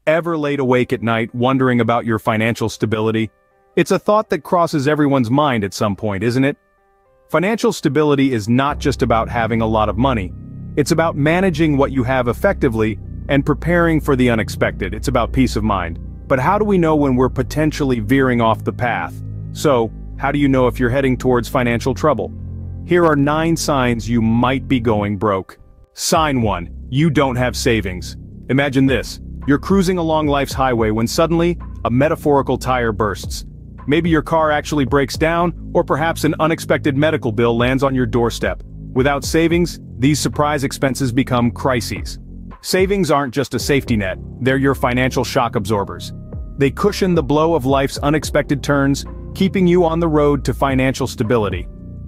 Ever laid awake at night wondering about your financial stability? It's a thought that crosses everyone's mind at some point, isn't it? Financial stability is not just about having a lot of money. It's about managing what you have effectively and preparing for the unexpected. It's about peace of mind. But how do we know when we're potentially veering off the path? So, how do you know if you're heading towards financial trouble? Here are 9 signs you might be going broke. Sign 1. You don't have savings. Imagine this. You're cruising along life's highway when suddenly, a metaphorical tire bursts. Maybe your car actually breaks down, or perhaps an unexpected medical bill lands on your doorstep. Without savings, these surprise expenses become crises. Savings aren't just a safety net, they're your financial shock absorbers. They cushion the blow of life's unexpected turns, keeping you on the road to financial stability.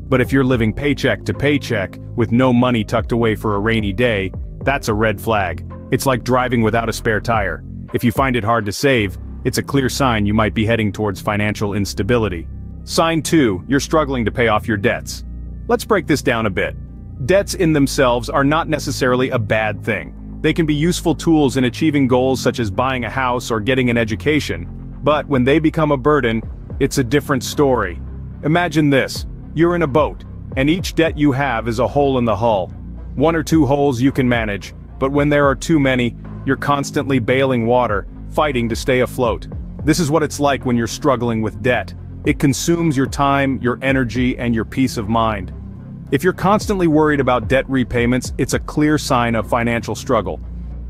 But if you're living paycheck to paycheck, with no money tucked away for a rainy day, that's a red flag. It's like driving without a spare tire. If you find it hard to save, it's a clear sign you might be heading towards financial instability. Sign 2, you're struggling to pay off your debts. Let's break this down a bit. Debts in themselves are not necessarily a bad thing. They can be useful tools in achieving goals such as buying a house or getting an education. But when they become a burden, it's a different story. Imagine this. You're in a boat, and each debt you have is a hole in the hull. 1 or 2 holes you can manage, but when there are too many, you're constantly bailing water, fighting to stay afloat. This is what it's like when you're struggling with debt. It consumes your time, your energy, and your peace of mind. If you're constantly worried about debt repayments, it's a clear sign of financial struggle.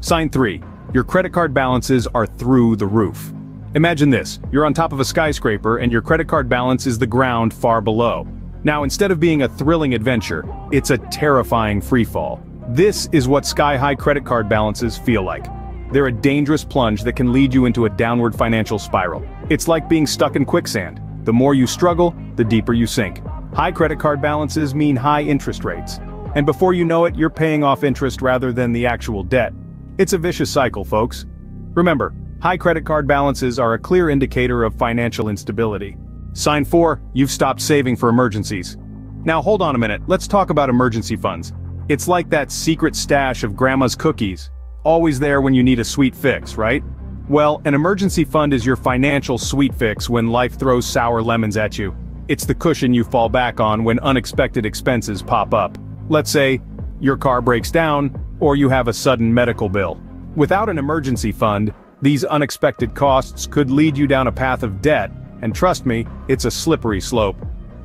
Sign 3. Your credit card balances are through the roof. Imagine this, you're on top of a skyscraper and your credit card balance is the ground far below. Now instead of being a thrilling adventure, it's a terrifying freefall. This is what sky-high credit card balances feel like. They're a dangerous plunge that can lead you into a downward financial spiral. It's like being stuck in quicksand. The more you struggle, the deeper you sink. High credit card balances mean high interest rates. And before you know it, you're paying off interest rather than the actual debt. It's a vicious cycle, folks. Remember, high credit card balances are a clear indicator of financial instability. Sign 4, you've stopped saving for emergencies. Now hold on a minute, let's talk about emergency funds. It's like that secret stash of grandma's cookies. Always there when you need a sweet fix, right? Well, an emergency fund is your financial sweet fix when life throws sour lemons at you. It's the cushion you fall back on when unexpected expenses pop up. Let's say, your car breaks down, or you have a sudden medical bill. Without an emergency fund, these unexpected costs could lead you down a path of debt, and trust me, it's a slippery slope.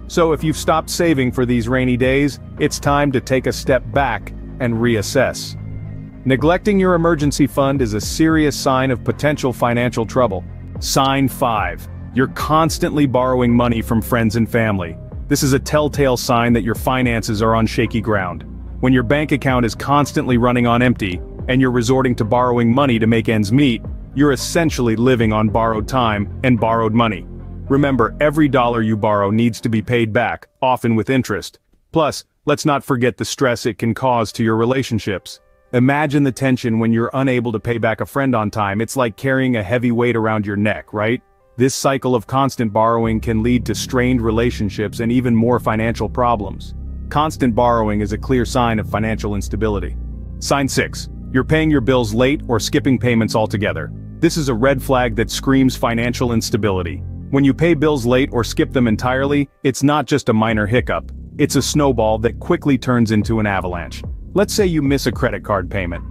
So if you've stopped saving for these rainy days, it's time to take a step back and reassess. Neglecting your emergency fund is a serious sign of potential financial trouble. Sign 5. You're constantly borrowing money from friends and family. This is a telltale sign that your finances are on shaky ground. When your bank account is constantly running on empty, and you're resorting to borrowing money to make ends meet, you're essentially living on borrowed time and borrowed money. Remember, every dollar you borrow needs to be paid back, often with interest. Plus, let's not forget the stress it can cause to your relationships. Imagine the tension when you're unable to pay back a friend on time. It's like carrying a heavy weight around your neck, right? This cycle of constant borrowing can lead to strained relationships and even more financial problems. Constant borrowing is a clear sign of financial instability. Sign 6. You're paying your bills late or skipping payments altogether. This is a red flag that screams financial instability. When you pay bills late or skip them entirely, it's not just a minor hiccup. It's a snowball that quickly turns into an avalanche. Let's say you miss a credit card payment.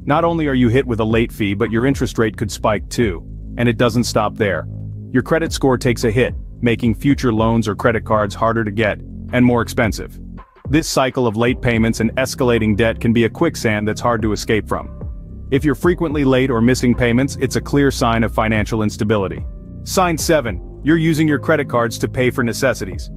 Not only are you hit with a late fee, but your interest rate could spike too. And it doesn't stop there. Your credit score takes a hit, making future loans or credit cards harder to get, and more expensive. This cycle of late payments and escalating debt can be a quicksand that's hard to escape from. If you're frequently late or missing payments, it's a clear sign of financial instability. Sign 7. You're using your credit cards to pay for necessities.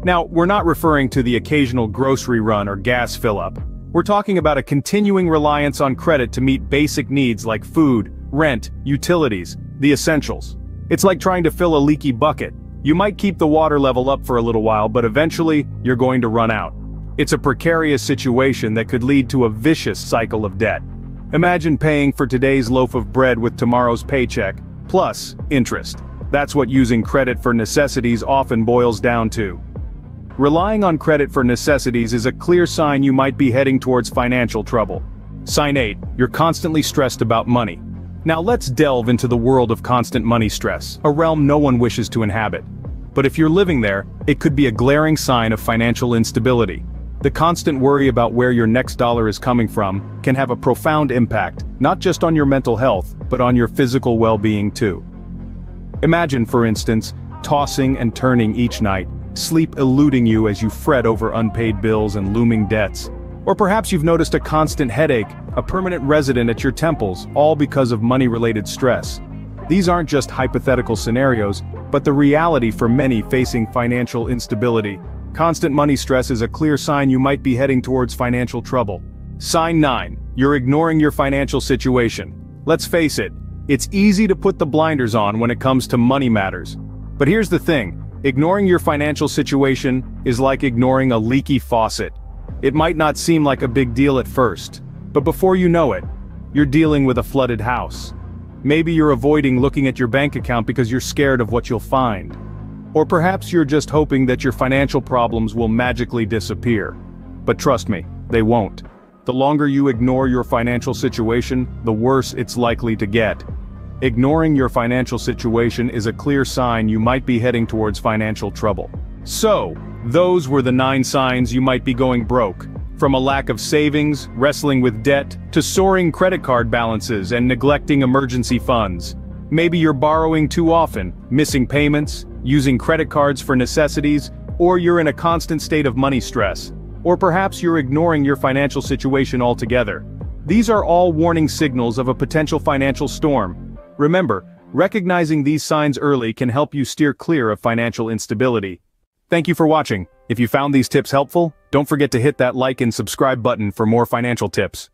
Now, we're not referring to the occasional grocery run or gas fill-up. We're talking about a continuing reliance on credit to meet basic needs like food, rent, utilities, the essentials. It's like trying to fill a leaky bucket. You might keep the water level up for a little while, but eventually, you're going to run out. It's a precarious situation that could lead to a vicious cycle of debt. Imagine paying for today's loaf of bread with tomorrow's paycheck, plus interest. That's what using credit for necessities often boils down to. Relying on credit for necessities is a clear sign you might be heading towards financial trouble. Sign 8. You're constantly stressed about money. Now let's delve into the world of constant money stress, a realm no one wishes to inhabit. But if you're living there, it could be a glaring sign of financial instability. The constant worry about where your next dollar is coming from can have a profound impact, not just on your mental health, but on your physical well-being too. Imagine, for instance, tossing and turning each night, sleep eluding you as you fret over unpaid bills and looming debts. Or perhaps you've noticed a constant headache, a permanent resident at your temples, all because of money-related stress. These aren't just hypothetical scenarios, but the reality for many facing financial instability. Constant money stress is a clear sign you might be heading towards financial trouble. Sign 9. You're ignoring your financial situation. Let's face it, it's easy to put the blinders on when it comes to money matters. But here's the thing, ignoring your financial situation is like ignoring a leaky faucet. It might not seem like a big deal at first, but before you know it, you're dealing with a flooded house. Maybe you're avoiding looking at your bank account because you're scared of what you'll find. Or perhaps you're just hoping that your financial problems will magically disappear. But trust me, they won't. The longer you ignore your financial situation, the worse it's likely to get. Ignoring your financial situation is a clear sign you might be heading towards financial trouble. So, those were the 9 signs you might be going broke. From a lack of savings, wrestling with debt, to soaring credit card balances and neglecting emergency funds. Maybe you're borrowing too often, missing payments, using credit cards for necessities, or you're in a constant state of money stress. Or perhaps you're ignoring your financial situation altogether. These are all warning signals of a potential financial storm. Remember, recognizing these signs early can help you steer clear of financial instability. Thank you for watching. If you found these tips helpful, don't forget to hit that like and subscribe button for more financial tips.